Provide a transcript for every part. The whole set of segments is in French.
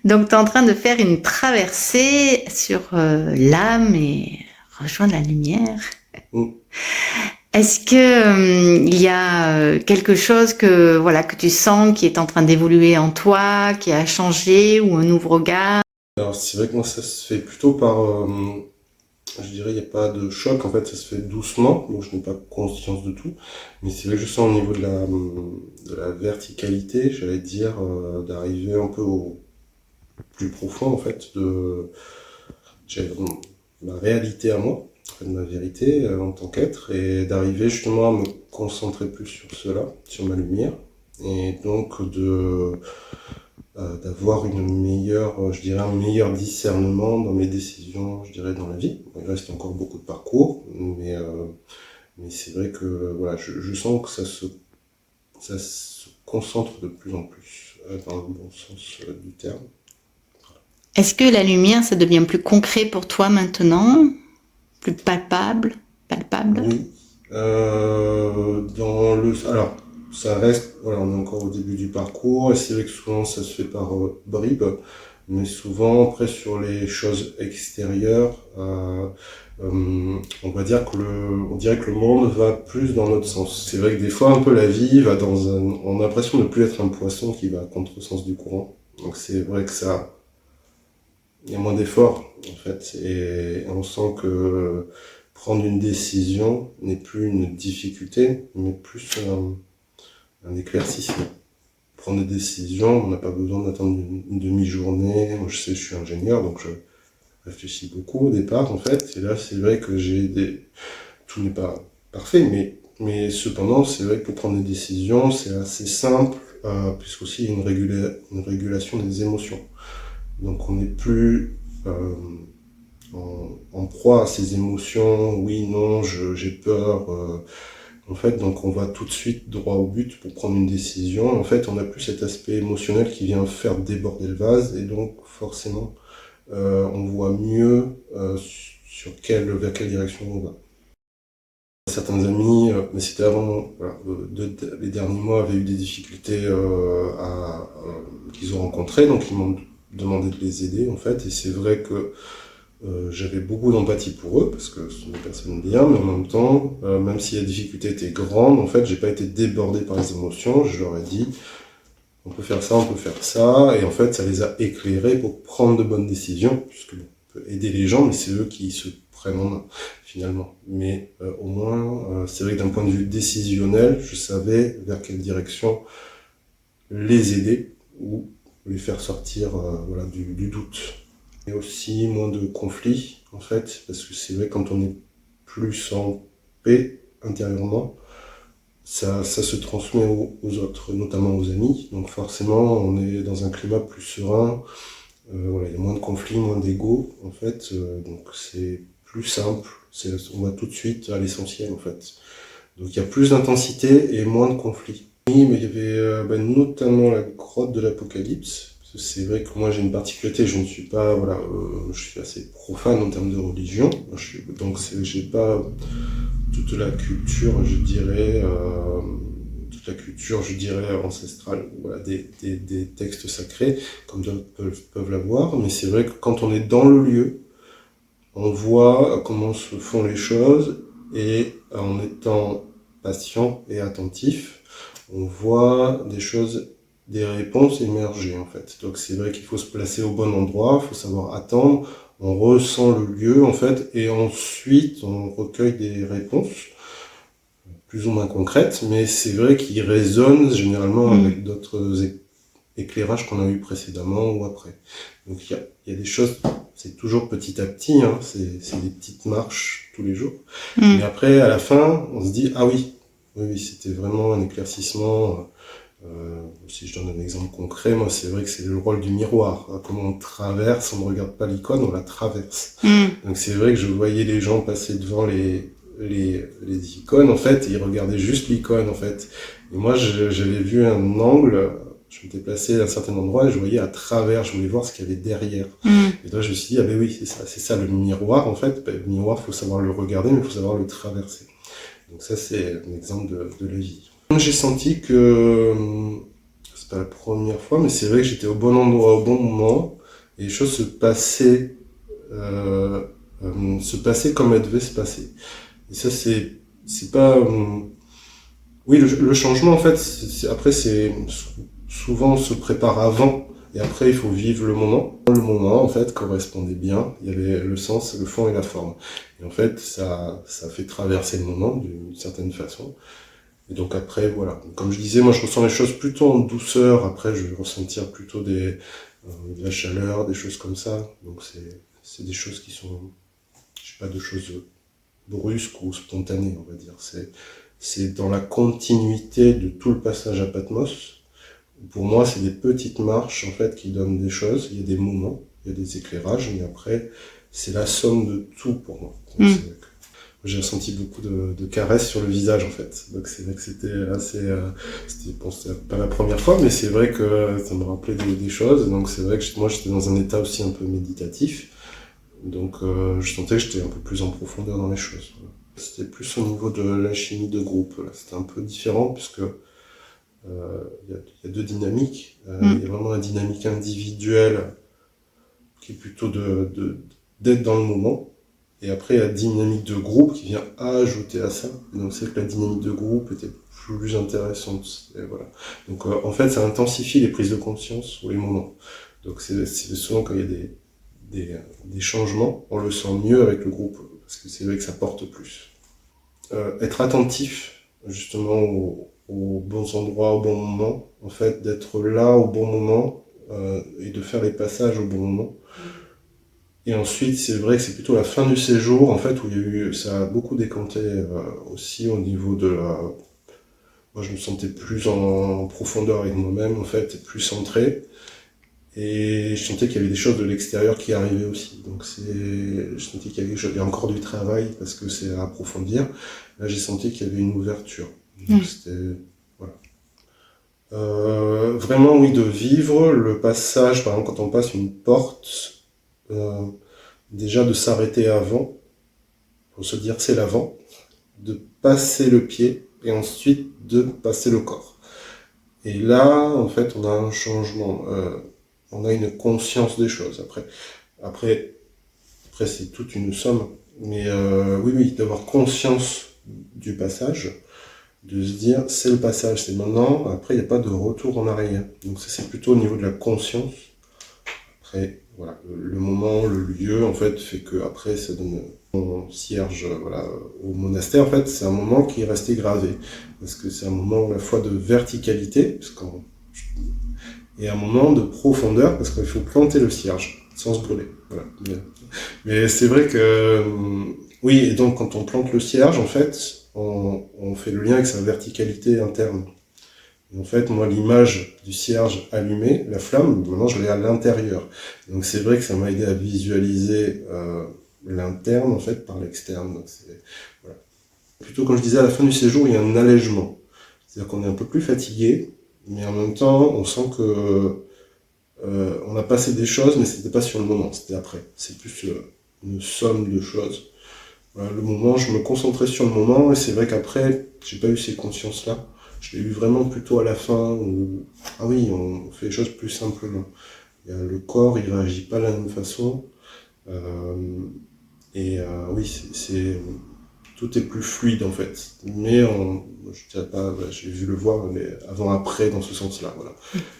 Donc, tu es en train de faire une traversée sur l'âme et rejoindre la lumière. Mm. Est-ce que il y a quelque chose que tu sens qui est en train d'évoluer en toi, qui a changé ou un nouveau regard? Alors c'est vrai que moi ça se fait plutôt par, je dirais, il n'y a pas de choc, en fait ça se fait doucement, donc je n'ai pas conscience de tout, mais c'est vrai que je sens au niveau de la verticalité, j'allais dire, d'arriver un peu au plus profond en fait de ma réalité à moi, en fait, ma vérité en tant qu'être, et d'arriver justement à me concentrer plus sur cela, sur ma lumière, et donc d'avoir une meilleure, je dirais, un meilleur discernement dans mes décisions, je dirais, dans la vie. Il reste encore beaucoup de parcours, mais c'est vrai que voilà, je sens que ça se concentre de plus en plus, dans le bon sens du terme. Est-ce que la lumière, ça devient plus concret pour toi maintenant? Plus palpable? Oui. Alors, ça reste, voilà, on est encore au début du parcours, et c'est vrai que souvent ça se fait par bribes, mais souvent après sur les choses extérieures, on va dire que on dirait que le monde va plus dans notre sens. C'est vrai que des fois un peu la vie va on a l'impression de ne plus être un poisson qui va à contresens du courant. Donc c'est vrai que il y a moins d'efforts en fait, et on sent que prendre une décision n'est plus une difficulté, mais plus un éclaircissement. Prendre des décisions, on n'a pas besoin d'attendre une demi-journée. Moi, je sais, je suis ingénieur, donc je réfléchis beaucoup au départ, en fait. Et là, c'est vrai que tout n'est pas parfait, mais cependant, c'est vrai que pour prendre des décisions, c'est assez simple, puisqu'aussi il y a une régulation des émotions. Donc, on n'est plus en proie à ces émotions. Oui, non, j'ai peur. En fait, donc on va tout de suite droit au but pour prendre une décision. En fait, on n'a plus cet aspect émotionnel qui vient faire déborder le vase, et donc forcément, on voit mieux vers quelle direction on va. Certains amis, mais c'était avant, voilà, les derniers mois avaient eu des difficultés qu'ils ont rencontrées, donc ils m'ont demandé de les aider en fait, et c'est vrai que j'avais beaucoup d'empathie pour eux, parce que ce sont des personnes bien, mais en même temps, même si la difficulté était grande, en fait, j'ai pas été débordé par les émotions. Je leur ai dit, on peut faire ça, on peut faire ça, et en fait, ça les a éclairés pour prendre de bonnes décisions, puisque on peut aider les gens, mais c'est eux qui se prennent en main, finalement. Mais au moins, c'est vrai que d'un point de vue décisionnel, je savais vers quelle direction les aider, ou les faire sortir voilà, du doute. Et aussi moins de conflits, en fait, parce que c'est vrai, quand on est plus en paix intérieurement, ça se transmet aux autres, notamment aux amis. Donc forcément, on est dans un climat plus serein. Voilà, il y a moins de conflits, moins d'ego, en fait. Donc c'est plus simple. On va tout de suite à l'essentiel, en fait. Donc il y a plus d'intensité et moins de conflits. Oui, mais il y avait notamment la grotte de l'Apocalypse. C'est vrai que moi j'ai une particularité, je ne suis pas, voilà, je suis assez profane en termes de religion, donc j'ai pas toute la culture, je dirais, ancestrale, voilà, des textes sacrés, comme d'autres peuvent l'avoir, mais c'est vrai que quand on est dans le lieu, on voit comment se font les choses, et en étant patient et attentif, on voit des réponses émerger en fait. Donc c'est vrai qu'il faut se placer au bon endroit, il faut savoir attendre, on ressent le lieu en fait, et ensuite on recueille des réponses plus ou moins concrètes, mais c'est vrai qu'ils résonnent généralement avec d'autres éclairages qu'on a eu précédemment ou après. Donc il y a des choses, c'est toujours petit à petit, hein, c'est des petites marches tous les jours. Mais après, à la fin, on se dit, ah oui, c'était vraiment un éclaircissement. Si je donne un exemple concret, moi c'est vrai que c'est le rôle du miroir. Comment on traverse, on ne regarde pas l'icône, on la traverse. Donc c'est vrai que je voyais les gens passer devant les icônes, en fait, et ils regardaient juste l'icône, en fait. Et moi j'avais vu un angle, je m'étais placé à un certain endroit et je voyais à travers, je voulais voir ce qu'il y avait derrière. Et là je me suis dit, ah ben oui, c'est ça le miroir, en fait. Ben, le miroir, il faut savoir le regarder, mais il faut savoir le traverser. Donc ça c'est un exemple de la vie. J'ai senti que fois, mais c'est vrai que j'étais au bon endroit au bon moment, et les choses euh, se passaient comme elles devaient se passer. Et ça, c'est pas... oui, le changement, en fait, après, souvent on se prépare avant, et après, il faut vivre le moment. Le moment, en fait, correspondait bien. Il y avait le sens, le fond et la forme. Et en fait, ça fait traverser le moment d'une certaine façon. Et donc après, voilà. Comme je disais, moi, je ressens les choses plutôt en douceur. Après, je vais ressentir plutôt de la chaleur, des choses comme ça. Donc c'est des choses qui sont, je sais pas, de choses brusques ou spontanées, on va dire. C'est dans la continuité de tout le passage à Patmos. Pour moi, c'est des petites marches, en fait, qui donnent des choses. Il y a des moments, il y a des éclairages, mais après, c'est la somme de tout pour moi. Donc, j'ai ressenti beaucoup de caresses sur le visage, en fait. Donc c'est vrai que c'était assez... c'était pas la première fois, mais c'est vrai que ça me rappelait des choses. Donc c'est vrai que moi, j'étais dans un état aussi un peu méditatif. Donc je sentais que j'étais un peu plus en profondeur dans les choses. Voilà. C'était plus au niveau de la chimie de groupe. Là. C'était un peu différent, puisque y a deux dynamiques. Il y a vraiment la dynamique individuelle, qui est plutôt d'être dans le moment. Et après, il y a la dynamique de groupe qui vient ajouter à ça. Et donc, c'est que la dynamique de groupe était plus intéressante. Et voilà. Donc, en fait, ça intensifie les prises de conscience ou les moments. Donc, c'est souvent quand il y a des changements, on le sent mieux avec le groupe. Parce que c'est vrai que ça porte plus. Être attentif, justement, aux bons endroits, au bon moment. En fait, d'être là au bon moment et de faire les passages au bon moment. Et ensuite, c'est vrai que c'est plutôt la fin du séjour, en fait, où il y a eu, ça a beaucoup décanté aussi au niveau de la... Moi, je me sentais plus en profondeur avec moi-même, en fait, et plus centré. Et je sentais qu'il y avait des choses de l'extérieur qui arrivaient aussi. Donc, je sentais qu'il y avait, il y a encore du travail, parce que c'est à approfondir. Là, j'ai senti qu'il y avait une ouverture. Donc, c'était... Voilà. Vraiment, oui, de vivre le passage, par exemple, quand on passe une porte... déjà de s'arrêter avant, pour se dire c'est l'avant, de passer le pied et ensuite de passer le corps. Et là, en fait, on a un changement, on a une conscience des choses. Après c'est toute une somme, mais oui, d'avoir conscience du passage, de se dire c'est le passage, c'est maintenant. Après, il n'y a pas de retour en arrière. Donc ça, c'est plutôt au niveau de la conscience. Après, voilà, le moment, le lieu, en fait que après ça donne mon cierge, voilà, au monastère. En fait, c'est un moment qui est resté gravé parce que c'est un moment à la fois de verticalité, et un moment de profondeur parce qu'il faut planter le cierge sans se brûler. Voilà. Mais c'est vrai que oui, et donc quand on plante le cierge, en fait, on fait le lien avec sa verticalité interne. Et en fait, moi, l'image du cierge allumé, la flamme, maintenant, je l'ai à l'intérieur. Donc, c'est vrai que ça m'a aidé à visualiser l'interne, en fait, par l'externe. Donc, voilà. Plutôt, comme je disais, à la fin du séjour, il y a un allègement. C'est-à-dire qu'on est un peu plus fatigué, mais en même temps, on sent que on a passé des choses, mais c'était pas sur le moment, c'était après. C'est plus une somme de choses. Voilà, le moment, je me concentrais sur le moment, et c'est vrai qu'après, j'ai pas eu ces consciences-là. Je l'ai eu vraiment plutôt à la fin, où, ah oui, on fait les choses plus simplement. Le corps, il réagit pas de la même façon. Oui, tout est plus fluide en fait. Mais je dirais pas, j'ai vu le voir, mais avant-après dans ce sens-là. Voilà.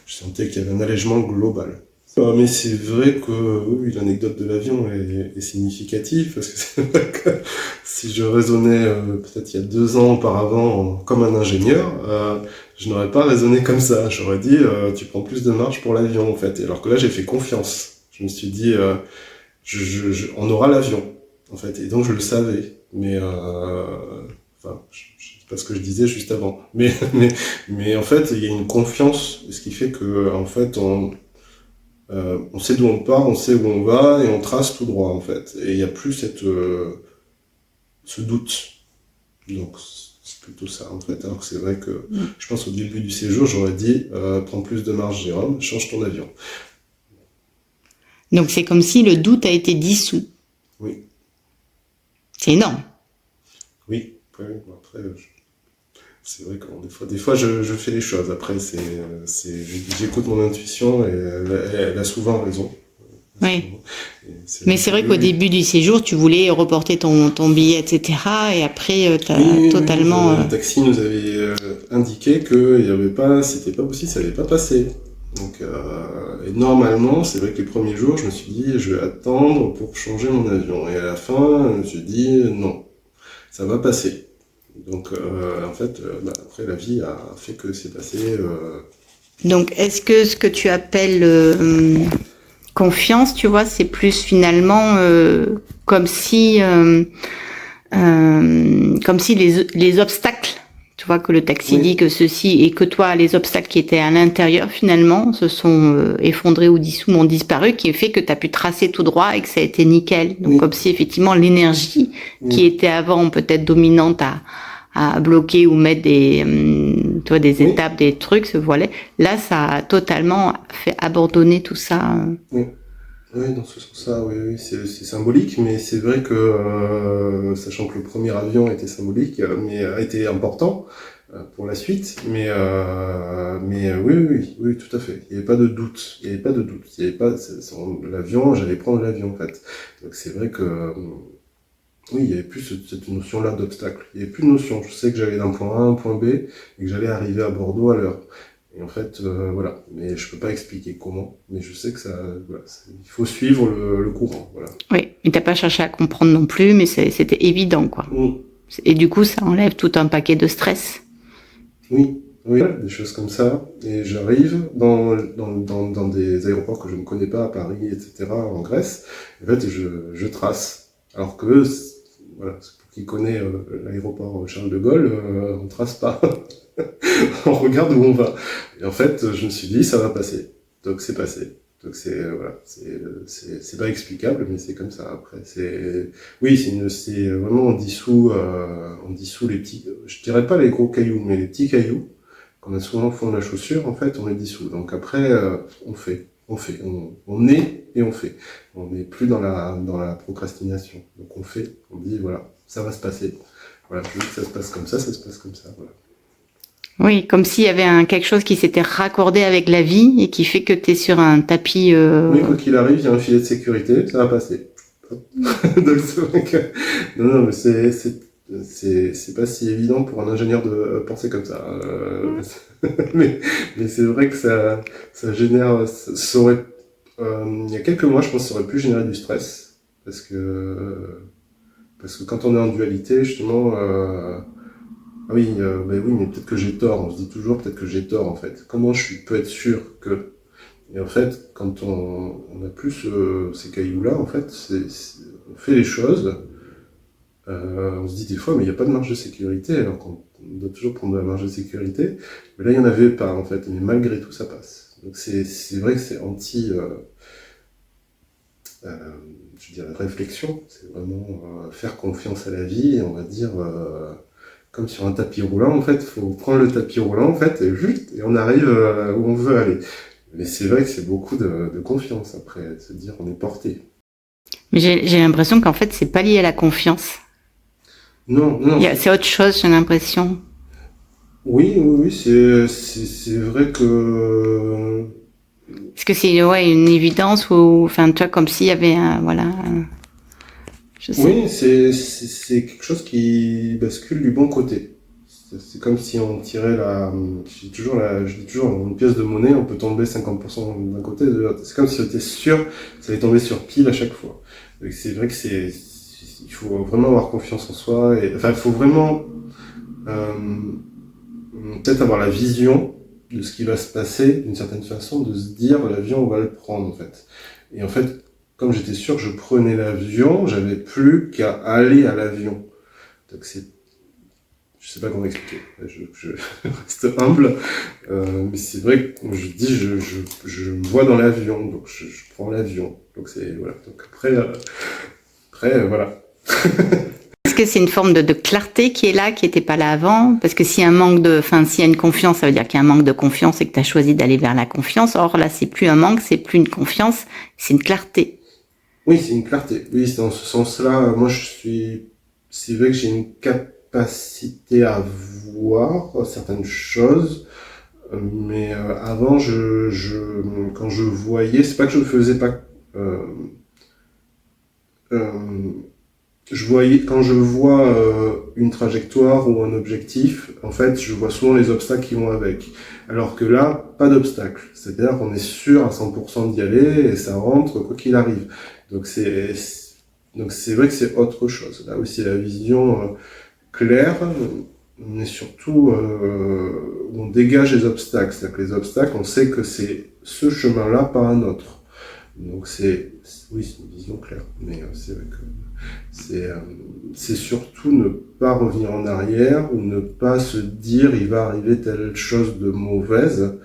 Je sentais qu'il y avait un allègement global. Mais c'est vrai que oui, l'anecdote de l'avion est significative, parce que c'est vrai que si je raisonnais peut-être il y a 2 ans auparavant comme un ingénieur, je n'aurais pas raisonné comme ça. J'aurais dit tu prends plus de marge pour l'avion en fait. Et alors que là j'ai fait confiance. Je me suis dit on aura l'avion en fait. Et donc je le savais. Mais enfin, je sais pas ce que je disais juste avant. Mais en fait il y a une confiance, ce qui fait que en fait on sait d'où on part, on sait où on va, et on trace tout droit, en fait. Et il n'y a plus ce doute. Donc, c'est plutôt ça, en fait. Alors que c'est vrai que, je pense, au début du séjour, j'aurais dit, prends plus de marge, Jérôme, change ton avion. Donc, c'est comme si le doute a été dissous. Oui. C'est énorme. Oui. Après, C'est vrai que bon, des fois je fais les choses. Après, j'écoute mon intuition et elle a souvent raison. Oui. Et c'est Mais vrai c'est que vrai qu'au début du séjour, tu voulais reporter ton billet, etc. Et après, tu as totalement... le taxi nous avait indiqué que c'était pas possible, ça allait pas passer. Donc, et normalement, c'est vrai que les premiers jours, je me suis dit, je vais attendre pour changer mon avion. Et à la fin, je me suis dit, non, ça va passer. Donc, en fait, après, la vie a fait que c'est passé. Donc, est-ce que ce que tu appelles confiance, tu vois, c'est plus finalement comme si les obstacles, tu vois, que le taxi dit que ceci et que toi, les obstacles qui étaient à l'intérieur finalement se sont effondrés ou dissous, ont disparu, qui fait que tu as pu tracer tout droit et que ça a été nickel. Donc comme si effectivement l'énergie qui était avant peut-être dominante à bloquer ou mettre des étapes, des trucs, se voilait. Là, ça a totalement fait abandonner tout ça. Oui, dans ce sens-là, oui, c'est symbolique, mais c'est vrai que, sachant que le premier avion était symbolique, mais a été important pour la suite, mais oui, tout à fait. Il n'y avait pas de doute, il n'y avait pas de doute, il y avait pas l'avion, j'allais prendre l'avion en fait. Donc c'est vrai que oui, il n'y avait plus cette notion-là d'obstacle. Il n'y avait plus de notion. Je sais que j'allais d'un point A à un point B et que j'allais arriver à Bordeaux à l'heure. Et en fait, voilà. Mais je peux pas expliquer comment. Mais je sais que il faut suivre le courant, voilà. Oui, mais t'as pas cherché à comprendre non plus, mais c'était évident, quoi. Et du coup, ça enlève tout un paquet de stress. Oui, des choses comme ça. Et j'arrive dans des aéroports que je ne connais pas, à Paris, etc., en Grèce. En fait, je trace. Alors que, voilà, pour qui connaît l'aéroport Charles de Gaulle, on trace pas. On regarde où on va. Et en fait, je me suis dit, ça va passer. Donc c'est passé. Donc c'est pas explicable, mais c'est comme ça. Après, c'est vraiment on dissout les petits, je dirais pas les gros cailloux, mais les petits cailloux qu'on a souvent au fond de la chaussure. En fait, on les dissout. Donc après, on est et on fait. On n'est plus dans la procrastination. Donc on fait, on dit voilà, ça va se passer. Voilà, je veux que ça se passe comme ça se passe comme ça. Voilà. Oui, comme s'il y avait quelque chose qui s'était raccordé avec la vie et qui fait que tu es sur un tapis... Oui, quoi qu'il arrive, il y a un filet de sécurité, ça va passer. Donc c'est vrai que... Non, mais c'est pas si évident pour un ingénieur de penser comme ça. Mais c'est vrai que ça génère... il y a quelques mois, je pense que ça aurait pu générer du stress. Parce que quand on est en dualité, justement... Ah oui, mais peut-être que j'ai tort. On se dit toujours peut-être que j'ai tort en fait. Comment peux être sûr que... Et en fait, quand on a plus ces cailloux-là, en fait, on fait les choses. On se dit des fois, mais il n'y a pas de marge de sécurité, alors qu'on doit toujours prendre de la marge de sécurité. Mais là, il n'y en avait pas en fait. Mais malgré tout, ça passe. Donc c'est vrai que c'est je dirais réflexion. C'est vraiment faire confiance à la vie. Et on va dire comme sur un tapis roulant, en fait, il faut prendre le tapis roulant, en fait, et on arrive où on veut aller. Mais c'est vrai que c'est beaucoup de confiance, après, de se dire on est porté. Mais j'ai l'impression qu'en fait, c'est pas lié à la confiance. Non. C'est autre chose, j'ai l'impression. Oui, c'est vrai que... Parce que c'est une évidence, ou enfin, tu vois, comme s'il y avait Oui, c'est quelque chose qui bascule du bon côté. C'est comme si on tirait je dis toujours une pièce de monnaie, on peut tomber 50% d'un côté et de l'autre. C'est comme si c'était sûr, ça allait tomber sur pile à chaque fois. C'est vrai que il faut vraiment avoir confiance en soi enfin, il faut vraiment, peut-être avoir la vision de ce qui va se passer d'une certaine façon, de se dire l'avion on va le prendre en fait. Et en fait, comme j'étais sûr que je prenais l'avion, j'avais plus qu'à aller à l'avion. Donc je sais pas comment expliquer. Je reste humble, mais c'est vrai que je dis, je me vois dans l'avion, donc je prends l'avion. Donc voilà. Donc après voilà. Est-ce que c'est une forme de clarté qui est là, qui n'était pas là avant? Parce que s'il y a une confiance, ça veut dire qu'il y a un manque de confiance et que tu as choisi d'aller vers la confiance. Or là, c'est plus un manque, c'est plus une confiance, c'est une clarté. Oui, c'est une clarté. Oui, c'est dans ce sens-là. Moi, c'est vrai que j'ai une capacité à voir certaines choses, mais avant, quand je voyais, c'est pas que je faisais pas... Euh, euh, je voyais, quand je vois une trajectoire ou un objectif, en fait, je vois souvent les obstacles qui vont avec. Alors que là, pas d'obstacle. C'est-à-dire qu'on est sûr à 100% d'y aller et ça rentre quoi qu'il arrive. Donc c'est vrai que c'est autre chose. Là aussi, la vision claire, mais surtout on dégage les obstacles. C'est-à-dire que les obstacles, on sait que c'est ce chemin-là, pas un autre. Donc oui, c'est une vision claire. Mais c'est vrai que c'est surtout ne pas revenir en arrière ou ne pas se dire il va arriver telle chose de mauvaise.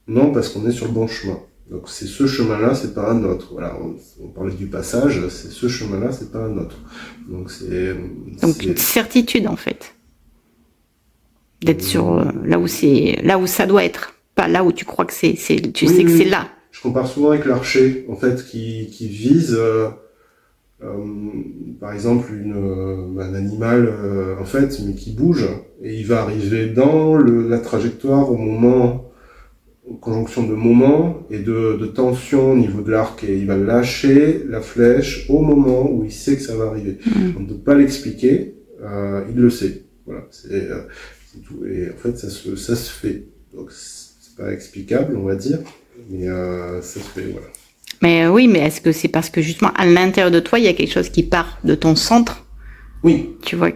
Non, parce qu'on est sur le bon chemin. Donc c'est ce chemin-là, c'est pas un autre. Voilà, on parlait du passage, c'est ce chemin-là, c'est pas un autre. Donc Donc une certitude en fait, d'être sur là où ça doit être, pas là où tu crois que tu sais que c'est là. Je compare souvent avec l'archer, en fait, qui vise. Par exemple, un animal, en fait, mais qui bouge, et il va arriver dans la trajectoire au moment, en conjonction de moment et de tension au niveau de l'arc, et il va lâcher la flèche au moment où il sait que ça va arriver. On ne peut pas l'expliquer, il le sait. Voilà, c'est tout. Et en fait, ça se fait. Donc, c'est pas explicable, on va dire, mais ça se fait, voilà. Mais oui, mais est-ce que c'est parce que justement à l'intérieur de toi, il y a quelque chose qui part de ton centre? Oui. Tu vois,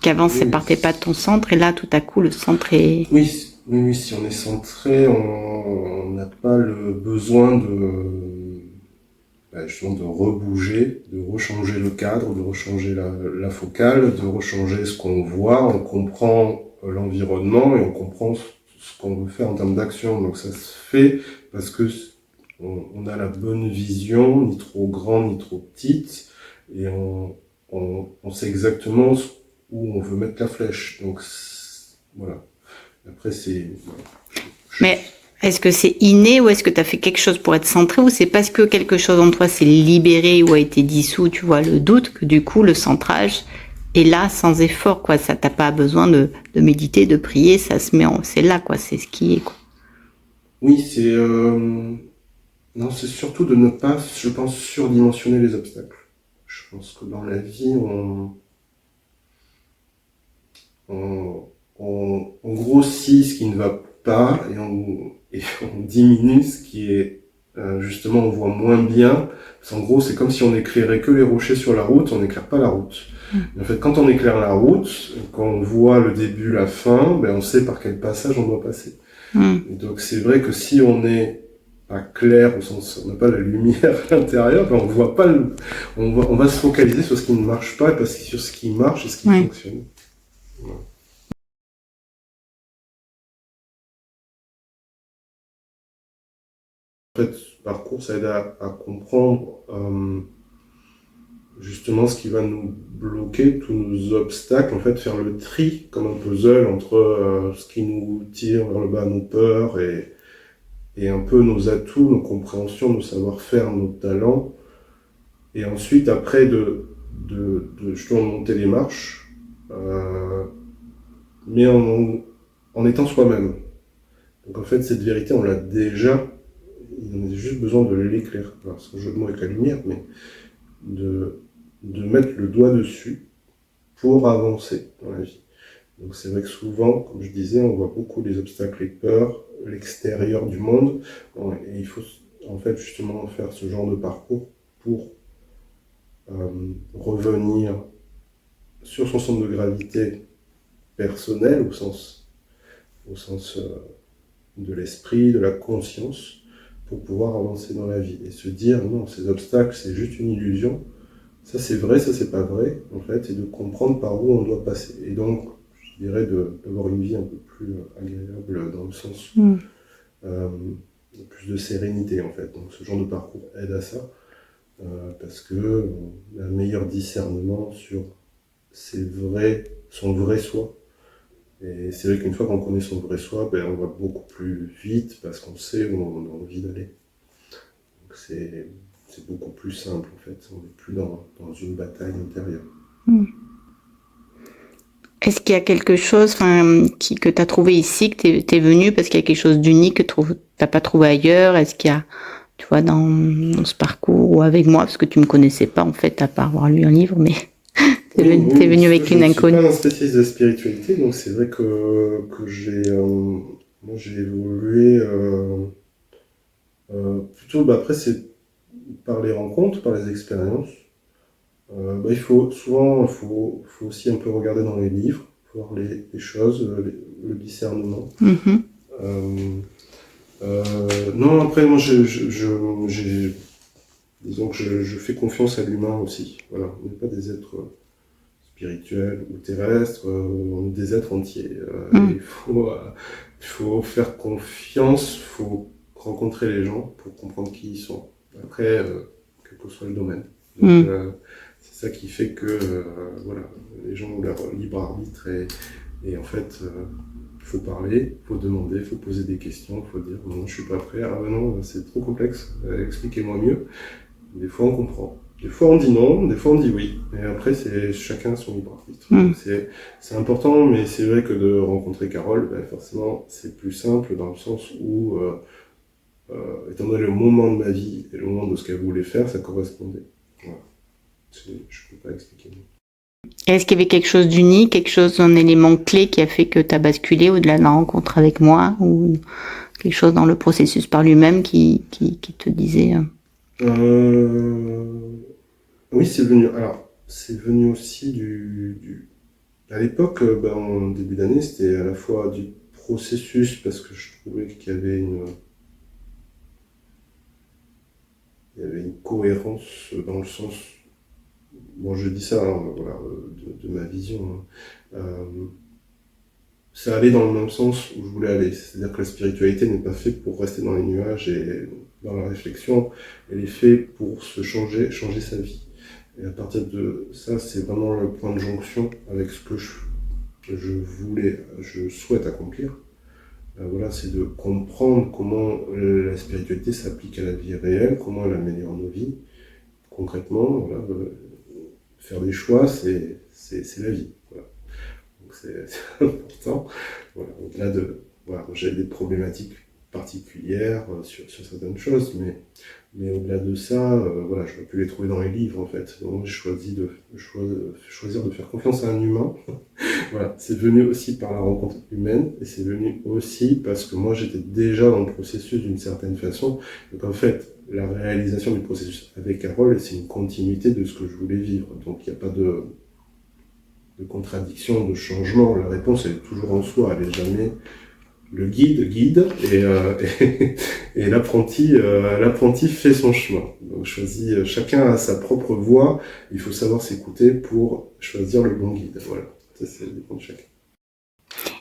qu'avant, ça partait pas de ton centre, et là, tout à coup, le centre est... Oui, si on est centré, on n'a pas le besoin justement de rebouger, de rechanger le cadre, de rechanger la focale, de rechanger ce qu'on voit. On comprend l'environnement et on comprend ce qu'on veut faire en termes d'action. Donc ça se fait parce que on a la bonne vision, ni trop grande, ni trop petite, et on sait exactement où on veut mettre la flèche. Donc voilà. Après, Mais est-ce que c'est inné, ou est-ce que tu as fait quelque chose pour être centré, ou c'est parce que quelque chose en toi s'est libéré ou a été dissous, tu vois, le doute, que du coup le centrage est là sans effort, quoi. Ça, t'as pas besoin de méditer, de prier, ça se met c'est là, quoi. C'est ce qui est, quoi. Oui, non, c'est surtout de ne pas, je pense, surdimensionner les obstacles. Je pense que dans la vie, on grossit ce qui ne va pas et on diminue ce qui est, justement, on voit moins bien. Parce qu'en gros, c'est comme si on éclairait que les rochers sur la route, on n'éclaire pas la route. En fait, quand on éclaire la route, quand on voit le début, la fin, on sait par quel passage on doit passer. Et donc c'est vrai que si on est pas clair, au sens on n'a pas la lumière à l'intérieur, on voit pas on va se focaliser sur ce qui ne marche pas, parce que sur ce qui marche et ce qui fonctionne. Voilà. En fait, ce parcours, ça aide à comprendre justement ce qui va nous bloquer, tous nos obstacles, en fait, faire le tri comme un puzzle entre ce qui nous tire vers le bas, nos peurs et un peu nos atouts, nos compréhensions, nos savoir-faire, nos talents. Et ensuite, après, de justement monter les marches, mais en étant soi-même. Donc en fait, cette vérité, on l'a déjà, il a juste besoin de l'éclairer. Alors, c'est un jeu de mots avec la lumière, mais de mettre le doigt dessus pour avancer dans la vie. Donc c'est vrai que souvent, comme je disais, on voit beaucoup les obstacles, les peurs, l'extérieur du monde, et il faut en fait justement faire ce genre de parcours pour revenir sur son centre de gravité personnel au sens de l'esprit, de la conscience, pour pouvoir avancer dans la vie et se dire non, ces obstacles c'est juste une illusion, ça c'est vrai, ça c'est pas vrai en fait, et de comprendre par où on doit passer. Et donc je dirais d'avoir une vie un peu plus agréable dans le sens plus de sérénité en fait. Donc ce genre de parcours aide à ça. Parce que on a un meilleur discernement sur son vrai soi. Et c'est vrai qu'une fois qu'on connaît son vrai soi, on va beaucoup plus vite parce qu'on sait où on a envie d'aller. Donc c'est beaucoup plus simple en fait, on n'est plus dans une bataille intérieure. Est-ce qu'il y a quelque chose, que tu as trouvé ici, que t'es venu parce qu'il y a quelque chose d'unique que t'as pas trouvé ailleurs? Est-ce qu'il y a, tu vois, dans ce parcours ou avec moi, parce que tu me connaissais pas en fait, à part avoir lu un livre, mais t'es venu avec une inconnue. Je suis pas un spécialiste de spiritualité, donc c'est vrai que moi j'ai évolué plutôt. Après c'est par les rencontres, par les expériences. Il faut aussi un peu regarder dans les livres, voir les choses, le discernement. Mm-hmm. Non, après moi disons que je fais confiance à l'humain aussi. Voilà, on n'est pas des êtres spirituels ou terrestres, on est des êtres entiers. Il faut faire confiance, il faut rencontrer les gens pour comprendre qui ils sont. Après, quel que soit le domaine. Donc, c'est ça qui fait que voilà, les gens ont leur libre arbitre et en fait, il faut parler, il faut demander, il faut poser des questions, il faut dire non, je suis pas prêt, ah non, c'est trop complexe, expliquez-moi mieux. Des fois on comprend, des fois on dit non, des fois on dit oui. Et après, c'est chacun son libre arbitre. Donc, c'est important, mais c'est vrai que de rencontrer Carole, forcément, c'est plus simple dans le sens où, étant donné le moment de ma vie et le moment de ce qu'elle voulait faire, ça correspondait. Voilà. Je ne peux pas expliquer. Est-ce qu'il y avait quelque chose d'unique, un élément clé qui a fait que tu as basculé au-delà de la rencontre avec moi, ou quelque chose dans le processus par lui-même qui te disait Oui, c'est venu. Alors, c'est venu aussi à l'époque, en début d'année, c'était à la fois du processus parce que je trouvais qu'il y avait une cohérence dans le sens. Bon, je dis ça, hein, voilà, de ma vision. Ça allait dans le même sens où je voulais aller. C'est-à-dire que la spiritualité n'est pas faite pour rester dans les nuages et dans la réflexion. Elle est faite pour changer sa vie. Et à partir de ça, c'est vraiment le point de jonction avec ce que je souhaite accomplir. Voilà, c'est de comprendre comment la spiritualité s'applique à la vie réelle, comment elle améliore nos vies. Concrètement, voilà, faire des choix, c'est la vie. Voilà. Donc c'est important. Voilà, au-delà de, voilà, j'avais des problématiques particulières sur certaines choses, mais au-delà de ça, voilà, je n'aurais pu les trouver dans les livres en fait. Donc j'ai choisi de choisir de faire confiance à un humain. Voilà, c'est venu aussi par la rencontre humaine et c'est venu aussi parce que moi j'étais déjà dans le processus d'une certaine façon. Donc en fait, la réalisation du processus avec Carole, c'est une continuité de ce que je voulais vivre. Donc il n'y a pas de contradiction, de changement. La réponse, elle est toujours en soi, elle n'est jamais le guide et l'apprenti fait son chemin. Donc chacun a sa propre voie, il faut savoir s'écouter pour choisir le bon guide. Voilà, ça dépend de chacun.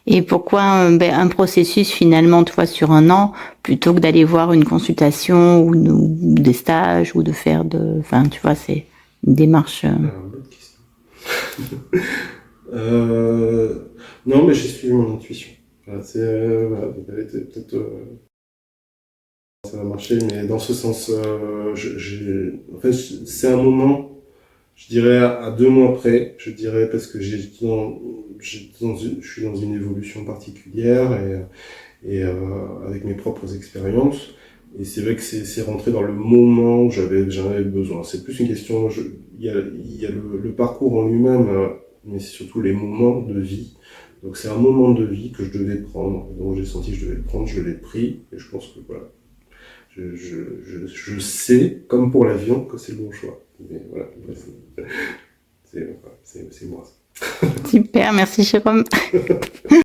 Et pourquoi un processus finalement, tu vois, sur un an, plutôt que d'aller voir une consultation ou des stages ou de faire tu vois, c'est une démarche. Bonne question. Non, mais j'ai suivi mon intuition. Voilà, peut-être ça va marcher, mais dans ce sens, en fait, c'est un moment, je dirais à 2 mois près, je dirais parce que je suis dans une évolution particulière et avec mes propres expériences. Et c'est vrai que c'est rentré dans le moment où j'en avais besoin. C'est plus une question, il y a le parcours en lui-même, mais c'est surtout les moments de vie. Donc c'est un moment de vie que je devais prendre. Donc j'ai senti que je devais le prendre, je l'ai pris, et je pense que voilà. Je sais, comme pour l'avion, que c'est le bon choix. Mais voilà, c'est moi. Super, merci Jérôme.